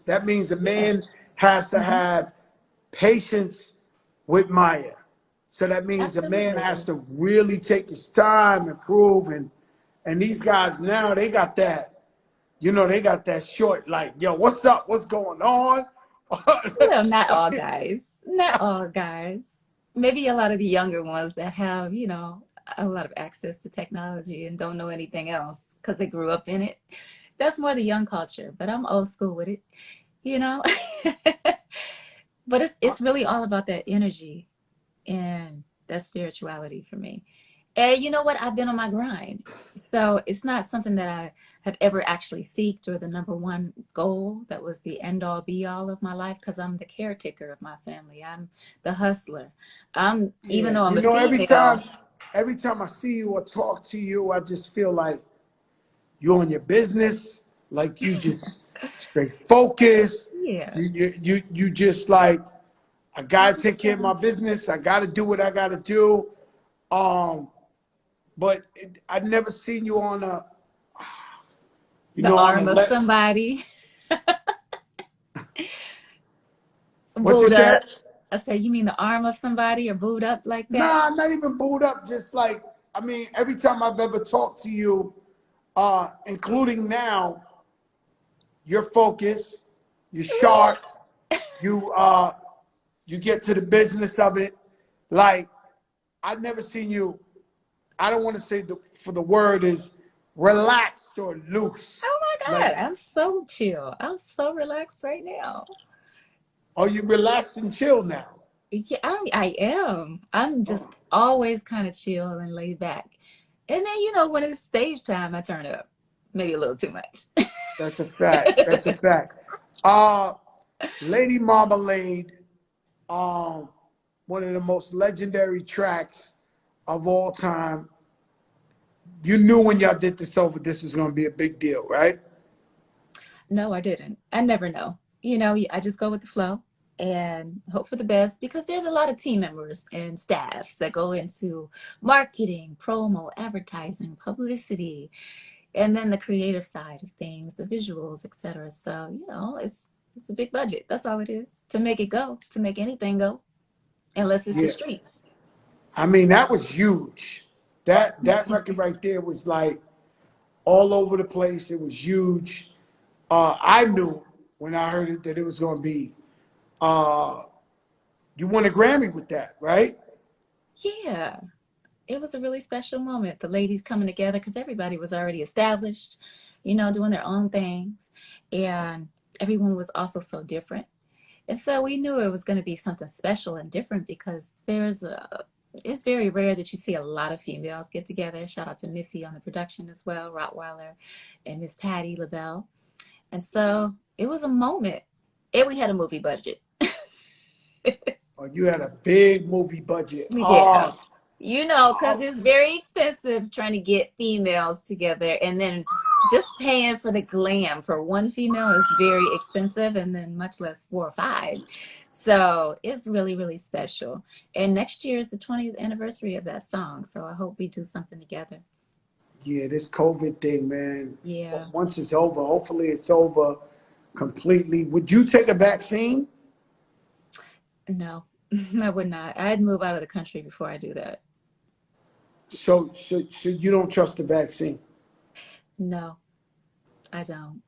That means a Yeah. man has to Hmm. have patience with Maya. So that means a man has Absolutely. to really take his time and prove. And these guys now, they got that, they got that short, like, yo, what's up? What's going on? Well, not all guys. Not all guys. Maybe a lot of the younger ones that have, a lot of access to technology and don't know anything else because they grew up in it. That's more the young culture, but I'm old school with it, you know? But it's really all about that energy and that spirituality for me. And you know what? I've been on my grind. So it's not something that I have ever actually seeked or the number one goal that was the end all be all of my life because I'm the caretaker of my family. I'm the hustler. Even Yeah, though I'm a every female, time, I see you or talk to you, I just feel like you're on your business, like you just stay focused. yeah. You just like, I I gotta just take care of my business. I gotta do what I gotta do. Um, but I've never seen you on a, the on a arm of somebody what you booed said? up. I said, you mean the arm of somebody or booed up like that? Nah, not even booed up. Just like, I mean, every time I've ever talked to you, including now, you're focused, you're Really? sharp, you you get to the business of it. Like, I've never seen you. I don't want to say for the word is relaxed or loose. Oh my Like, God, I'm so chill. I'm so relaxed right now. are you relaxed and chill now? Yeah, I am. I'm just always kind of chill and laid back. And then, when it's stage time, I turn up. Maybe a little too much. That's a fact. That's a fact. Uh, Lady Marmalade, um, one of the most legendary tracks of all time. You knew when y'all did this over, this was going to be a big deal, right? No, I didn't. I never know. I just go with the flow and hope for the best because there's a lot of team members and staffs that go into marketing, promo, advertising, publicity, and then the creative side of things, the visuals, etc. So, it's a big budget. That's all it is to make it go, to make anything go, unless it's the Yeah. streets. I mean, that was huge. That record right there was like all over the place. It was huge. I knew when I heard it that it was going to be. Uh, you won a Grammy with that, right? Yeah, it was a really special moment. The ladies coming together because everybody was already established, doing their own things, and everyone was also so different. And so we knew it was going to be something special and different because it's very rare that you see a lot of females get together. Shout out to Missy on the production as well, Rottweiler, and Miss Patty LaBelle. And so it was a moment. And we had a movie budget. Or you had a big movie budget. Yeah. Because Oh, it's very expensive trying to get females together and then just paying for the glam for one female is very expensive and then much less 4 or 5. So it's really, really special. And next year is the 20th anniversary of that song. So I hope we do something together. yeah, this COVID thing, man. Yeah. Once it's over, hopefully it's over completely. Would you take a vaccine? No, I would not. I'd move out of the country before I do that. So you don't trust the vaccine? No, I don't.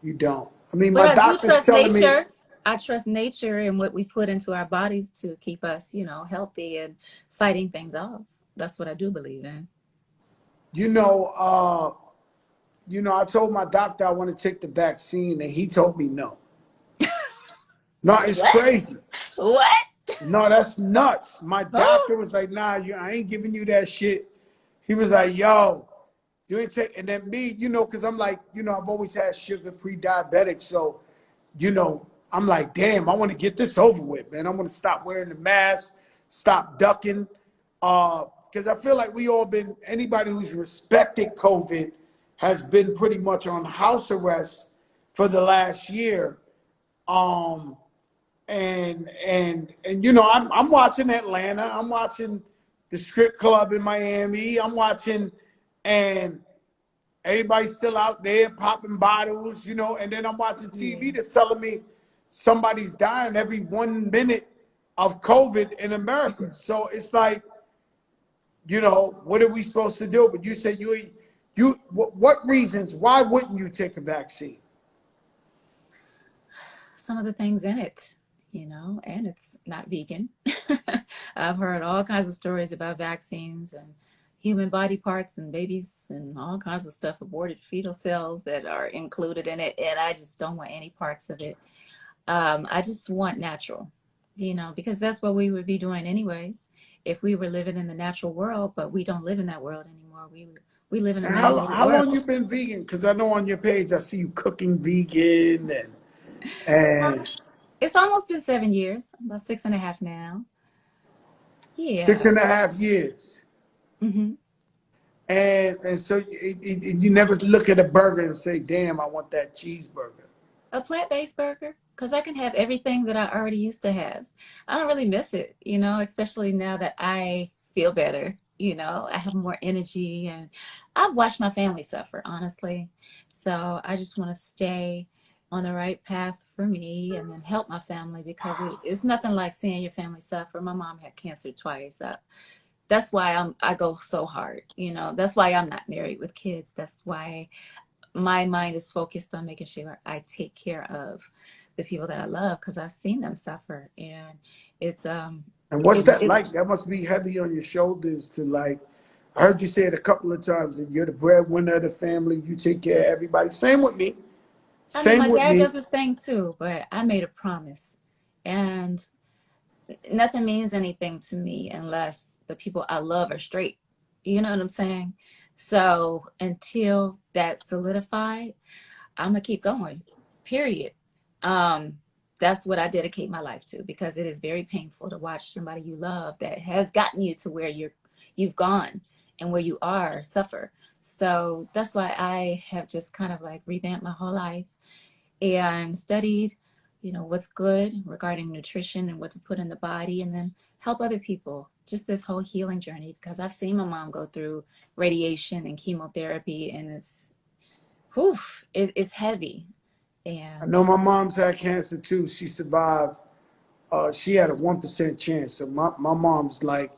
You don't. I mean, But my I do doctor's trust telling me, nature. I trust nature and what we put into our bodies to keep us, healthy and fighting things off. That's what I do believe in. you know, uh, I told my doctor I want to take the vaccine, and he told me no. No, it's What? crazy. What? No, that's nuts. My Oh, doctor was like, nah, I ain't giving you that shit. He was like, yo, you ain't take, and then me, because I'm like, I've always had sugar pre-diabetic. So, I'm like, damn, I want to get this over with, man. I want to stop wearing the mask, stop ducking. Because I feel like anybody who's respected COVID has been pretty much on house arrest for the last year. Um, and I'm watching Atlanta. I'm watching the Strip Club in Miami. I'm watching, and Everybody's still out there popping bottles, and then I'm watching TV Yeah. that's telling me somebody's dying every 1 minute of COVID in America. So it's like, what are we supposed to do? But you say what reasons? Why wouldn't you take a vaccine? Some of the things in it, and it's not vegan. I've heard all kinds of stories about vaccines and human body parts and babies and all kinds of stuff, aborted fetal cells that are included in it. And I just don't want any parts of it. I just want natural, because that's what we would be doing anyways if we were living in the natural world, but we don't live in that world anymore. We live in a And how man-made how long you world. been vegan? Because I know on your page I see you cooking vegan and It's almost been 7 years, about 6.5 now. six Yeah. and a half years. Hmm. And so you never look at a burger and say, "Damn, I want that cheeseburger." A plant-based burger, because I can have everything that I already used to have. I don't really miss it, especially now that I feel better. I have more energy and I've watched my family suffer, honestly. So I just want to stay on the right path for me and then help my family because it's nothing like seeing your family suffer. My mom had cancer twice. That's why I go so hard. That's why I'm not married with kids. That's why my mind is focused on making sure I take care of the people that I love because I've seen them suffer, and it's And what's that it's like? That must be heavy on your shoulders to like. I heard you say it a couple of times, and you're the breadwinner of the family. You take care of everybody. Same with me. I mean, Same my with dad me. does his thing too, but I made a promise, and nothing means anything to me unless the people I love are straight. You know what I'm saying? So until that's solidified, I'm gonna keep going. Period. Um, that's what I dedicate my life to because it is very painful to watch somebody you love that has gotten you to where you've gone and where you are suffer. So that's why I have just kind of like revamped my whole life and studied, what's good regarding nutrition and what to put in the body, and then help other people. Just this whole healing journey because I've seen my mom go through radiation and chemotherapy, and whew, it's heavy. I And know my mom's had cancer too. She survived. She had a 1% chance. So my mom's like,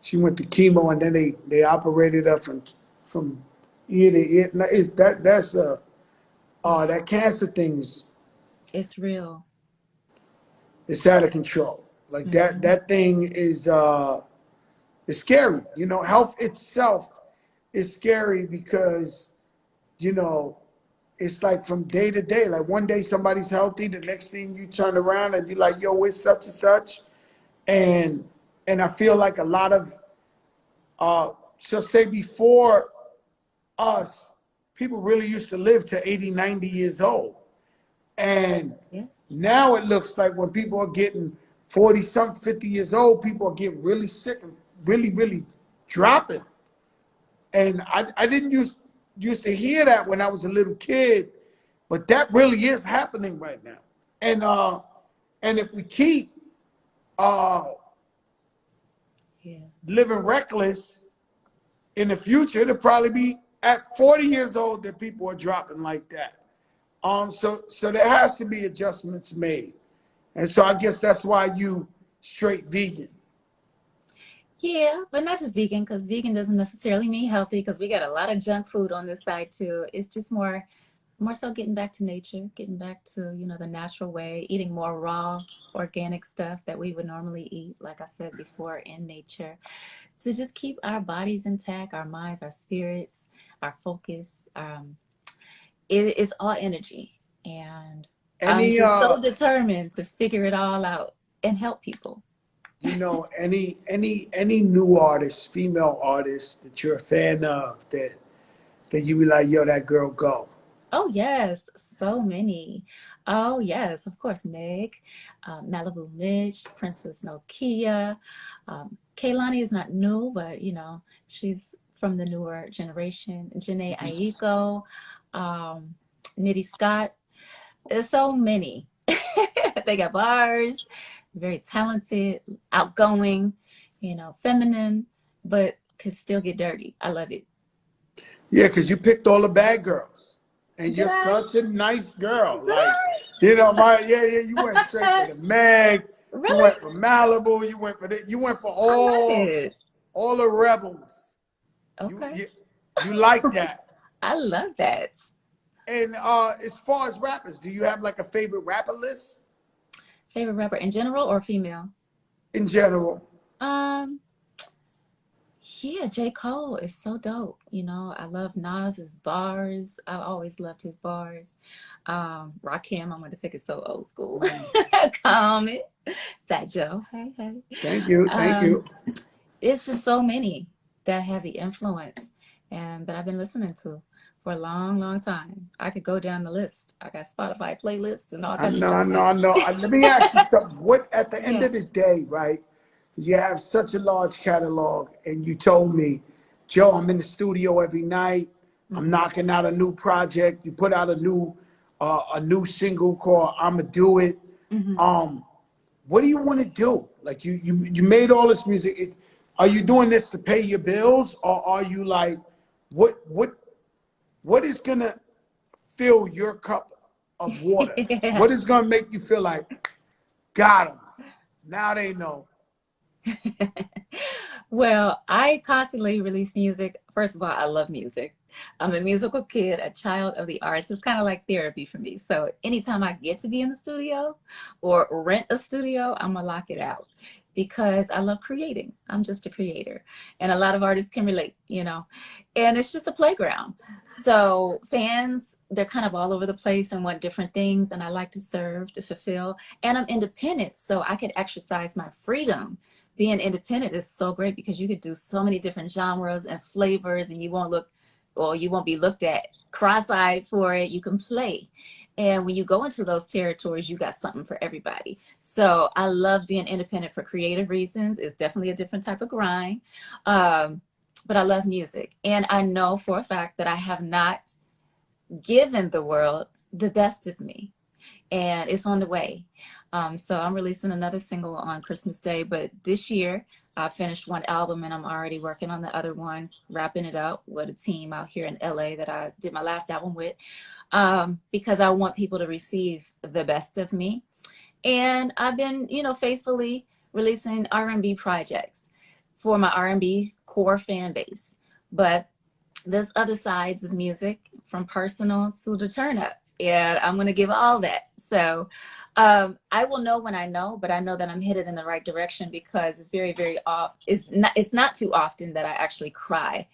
she went to chemo and then they operated her from ear to ear. Now, that's yeah, that cancer thing's it's real. it's out of control. Like Hmm. that thing is it's scary. Health itself is scary because you know it's like from day to day. Like one day somebody's healthy, the next thing you turn around and you're like, yo, it's such and such. And I feel like a lot of so say before us, people really used to live to 80, 90 years old. And Yeah. now it looks like when people are getting 40 something, 50 years old, people are getting really sick and really, really dropping. And I didn't used to hear that when I was a little kid, but that really is happening right now. And if we keep uh, Yeah. living reckless in the future, it'll probably be at 40 years old that people are dropping like that. So there has to be adjustments made, and so I guess that's why you straight vegan. Yeah, but not just vegan, because vegan doesn't necessarily mean healthy, because we got a lot of junk food on this side too. It's just more so getting back to nature, getting back to, the natural way, eating more raw, organic stuff that we would normally eat, like I said before, in nature, to just keep our bodies intact, our minds, our spirits, our focus. It's all energy. And I'm Any just so determined to figure it all out and help people. any new artists, female artists that you're a fan of that you be like, yo, that girl go. Oh, yes, so many. Oh, yes, of course, Meg, Malibu Mitch, Princess Nokia. Kaylani is not new, but, she's from the newer generation. Janae Aiko, um, Nitty Scott. There's so many. They got bars, very talented, outgoing, feminine, but could still get dirty. I love it. Yeah, because you picked all the bad girls. And Did you're I? such a nice girl. Did Like, I? you went straight for the Meg. You Really? went for Malibu. You went for you went for I love it. all the rebels. You Okay. you, you like that. I love that. And as far as rappers, do you have like a favorite rapper list Favorite rapper in general or female? in general? Um, yeah, J. Cole is so dope. I love Nas's bars. I always loved his bars. Rakim, I'm gonna take it so old school. Common, Fat Joe, hey, hey. Thank you, thank Um, you. it's just so many that have the influence and that I've been listening to for a long, long time. I could go down the list. I got Spotify playlists and all I kinds of know, stuff I know, now. I know. Let me ask you something. What at the end Yeah. of the day, right? You have such a large catalog, and you told me, Joe, I'm in the studio every night. I'm Hmm. knocking out a new project. You put out a new single called "I'ma Do It." Hmm. Um, what do you want to do? Like you made all this music. Are you doing this to pay your bills, or are you like, what is gonna fill your cup of water? Yeah. What is gonna make you feel like, got them? Now they know. Well, I constantly release music. First of all, I love music. I'm a musical kid, a child of the arts. It's kind of like therapy for me. So anytime I get to be in the studio or rent a studio, I'm gonna lock it out because I love creating. I'm just a creator. And a lot of artists can relate. And it's just a playground. So fans, they're kind of all over the place and want different things. And I like to serve, to fulfill. And I'm independent, so I could exercise my freedom. Being independent is so great because you could do so many different genres and flavors and you won't be looked at cross-eyed for it. You can play. And when you go into those territories, you got something for everybody. So I love being independent for creative reasons. It's definitely a different type of grind. Um, but I love music. And I know for a fact that I have not given the world the best of me, and it's on the way. So I'm releasing another single on Christmas Day, but this year I finished one album and I'm already working on the other one, wrapping it up with a team out here in LA that I did my last album with, because I want people to receive the best of me. And I've been, faithfully releasing R&B projects for my R&B core fan base. But there's other sides of music, from personal to the turn up, and I'm going to give all that. So I will know when I know, but I know that I'm headed in the right direction because it's very, very off. It's not too often that I actually cry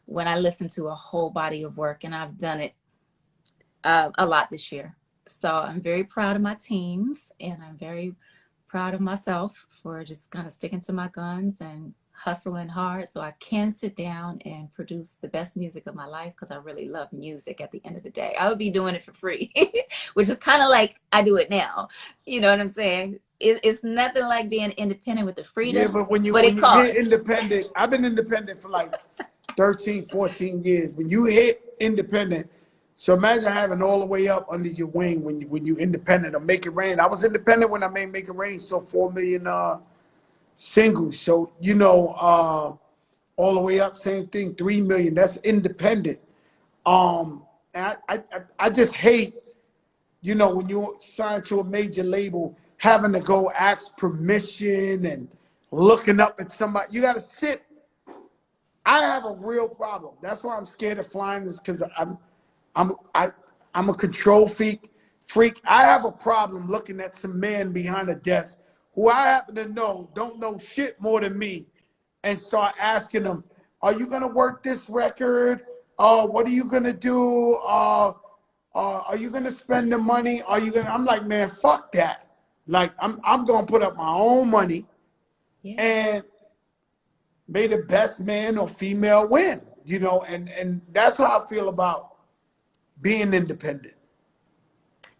when I listen to a whole body of work, and I've done it a lot this year. So I'm very proud of my teams, and I'm very proud of myself for just kind of sticking to my guns and hustling hard so I can sit down and produce the best music of my life because I really love music at the end of the day. I would be doing it for free, which is kind of like I do it now. You know what I'm saying? It's nothing like being independent with the Yeah, freedom, but when you but when it you hit costs. independent, I've been independent for like 13, 14 years. When you hit independent, so imagine having all the way up under your wing when you independent or Make It Rain. I was independent when I made Make It Rain, so 4 million singles. So all the way up, same thing, 3 million. That's independent. I just hate, when you sign to a major label, having to go ask permission and looking up at somebody. You got to sit. I have a real problem. That's why I'm scared of flying. Is because I'm I I'm a control freak. I have a problem looking at some man behind a desk who I happen to know don't know shit more than me, and start asking them, "Are you gonna work this record? What are you gonna do? Are you gonna spend the money? Are you gonna?" I'm like, man, fuck that. Like, I'm gonna put up my own money, Yeah. and may the best man or female win. And that's how I feel about being independent.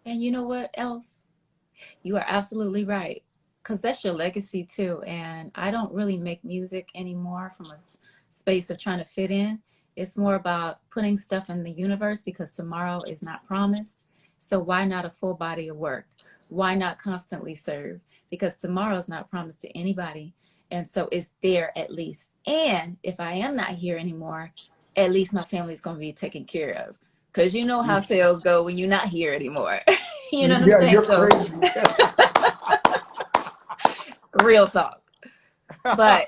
And you know what else? You are absolutely right. Because that's your legacy too. And I don't really make music anymore from a space of trying to fit in. It's more about putting stuff in the universe because tomorrow is not promised. So why not a full body of work? Why not constantly serve? Because tomorrow is not promised to anybody. And so it's there at least. And if I am not here anymore, at least my family's going to be taken care of. Because you know how sales go when you're not here anymore. You know what I'm Yeah, saying? you're So, crazy. real talk. But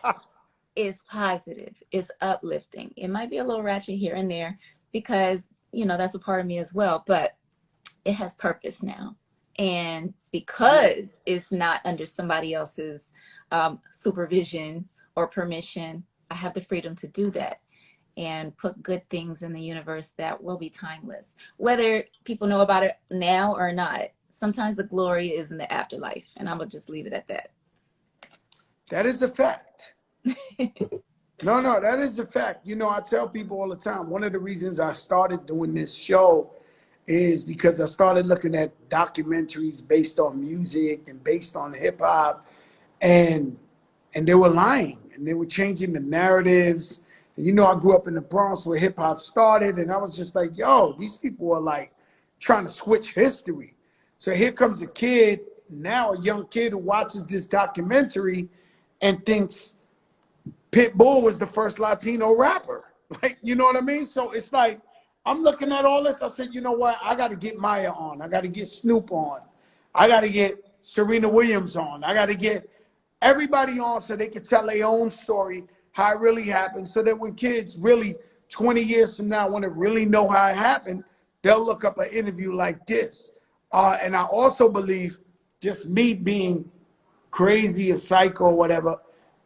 it's positive, it's uplifting. It might be a little ratchet here and there because, you know, that's a part of me as well. But it has purpose now. And Yeah. because it's not under somebody else's supervision or permission, I have the freedom to do that and put good things in the universe that will be timeless. Whether people know about it now or not, sometimes the glory is in the afterlife. And I'm going to just leave it at that. That is a fact. No, no, that is a fact. You know, I tell people all the time, one of the reasons I started doing this show is because I started looking at documentaries based on music and based on hip hop, and they were lying and they were changing the narratives. And, you know, I grew up in the Bronx where hip hop started, and I was just like, yo, these people are like trying to switch history. So here comes a kid now, a young kid who watches this documentary and thinks Pitbull was the first Latino rapper. Like, you know what I mean? So it's like, I'm looking at all this. I said, you know what? I got to get Maya on. I got to get Snoop on. I got to get Serena Williams on. I got to get everybody on so they can tell their own story, how it really happened, so that when kids really 20 years from now want to really know how it happened, they'll look up an interview like this. And I also believe, just me being crazy or psycho or whatever,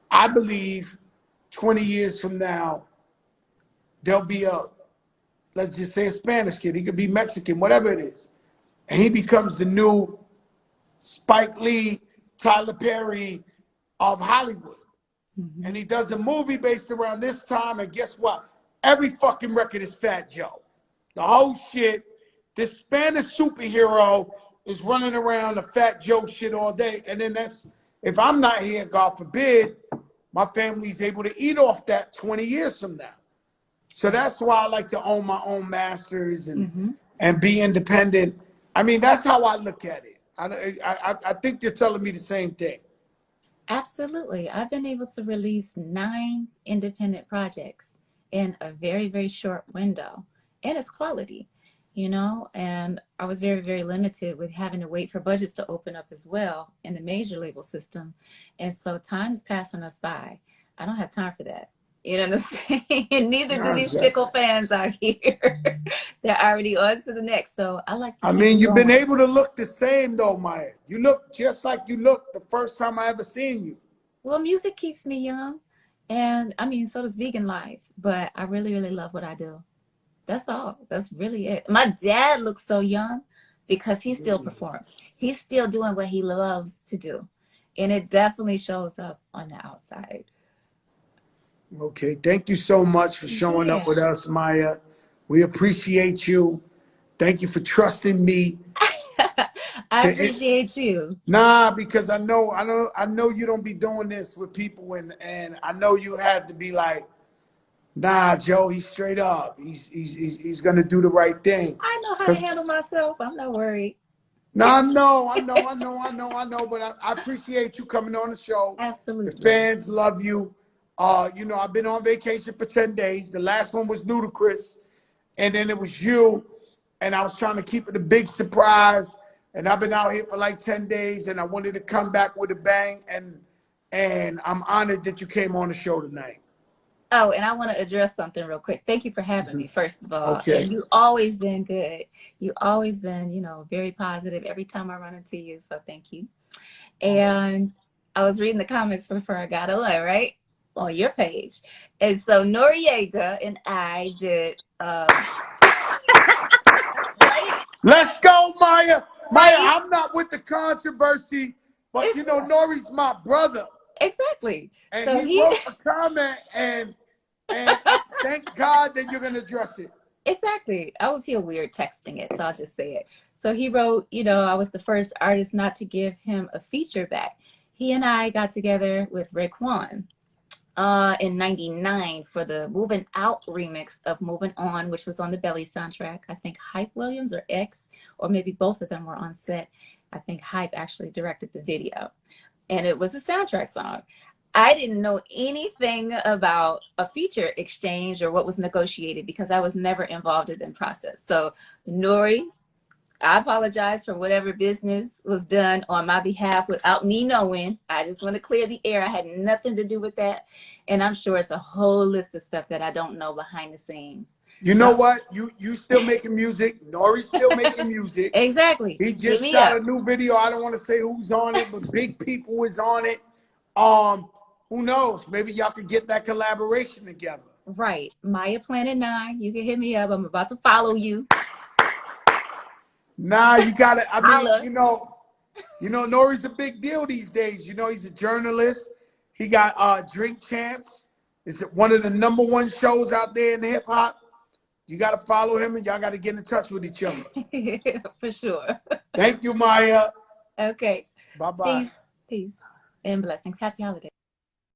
I believe 20 years from now, there'll be a, let's just say a Spanish kid. He could be Mexican, whatever it is. And he becomes the new Spike Lee, Tyler Perry of Hollywood. Mm-hmm. And he does a movie based around this time. And guess what? Every fucking record is Fat Joe. The whole shit. This Spanish superhero is running around the Fat Joe shit all day. And then that's, if I'm not here, God forbid, my family's able to eat off that 20 years from now. So that's why I like to own my own masters Mm-hmm. and be independent. I mean, that's how I look at it. I think you're telling me the same thing. Absolutely. I've been able to release 9 independent projects in a very, very short window. And it's quality, you know, and I was very, very limited with having to wait for budgets to open up as well in the major label system. And so time is passing us by. I don't have time for that. You know what I'm saying? Neither do Yeah, these exactly. fickle fans out here. They're already on to the next. So I like to I keep mean, it you've been going. able to look the same though, Maya. You look just like you looked the first time I ever seen you. Well, music keeps me young. And I mean, so does vegan life. But I really, really love what I do. That's all. That's really it. My dad looks so young because he still performs. He's still doing what he loves to do. And it definitely shows up on the outside. Okay, thank you so much for showing up Yeah. with us, Maya. We appreciate you. Thank you for trusting me I to appreciate you. nah, because I know you don't be doing this with people, and I know you had to be like, nah, Joe, he's straight up. He's gonna do the right thing. I know how to Cause handle myself. I'm not worried. nah, I know, but I appreciate you coming on the show. The Absolutely. fans love you. You know, I've been on vacation for 10 days. The last one was Ludacris, and then it was you. And I was trying to keep it a big surprise. And I've been out here for like 10 days, and I wanted to come back with a bang. And I'm honored that you came on the show tonight. Oh, and I want to address something real quick. Thank you for having me, first of all. Okay. And you always been good. You always been, you know, very positive every time I run into you. So thank you. And I was reading the comments before I got on, right? On your page. And so Noriega and I did right? Let's go, Maya. Maya, Right? I'm not with the controversy, but It's you know, Nori's my brother. exactly. And So he he wrote a comment, and I thank God that you're gonna address it. exactly. I would feel weird texting it, so I'll just say it. So he wrote, you know, I was the first artist not to give him a feature back. He and I got together with Raekwon in '99 for the Moving Out remix of Moving On, which was on the Belly soundtrack. I think Hype Williams or X, or maybe both of them were on set. I think Hype actually directed the video, and it was a soundtrack song. I didn't know anything about a feature exchange or what was negotiated because I was never involved in the process. So, Nori, I apologize for whatever business was done on my behalf without me knowing. I just want to clear the air. I had nothing to do with that. And I'm sure it's a whole list of stuff that I don't know behind the scenes. You know So, what? You still making music. Nori's still making music. exactly. He Hit just me shot up. a new video. I don't want to say who's on it, but big people is on it. Who knows? Maybe y'all could get that collaboration together. Right. Maya Planet 9. You can hit me up. I'm about to follow you. Nah, you gotta. I mean, Holla. Nori's a big deal these days. You know, he's a journalist. He got Drink Champs. It's one of the #1 shows out there in hip hop. You got to follow him, and y'all got to get in touch with each other. For sure. Thank you, Maya. Okay. Bye bye. Peace. Peace. And blessings. Happy holidays.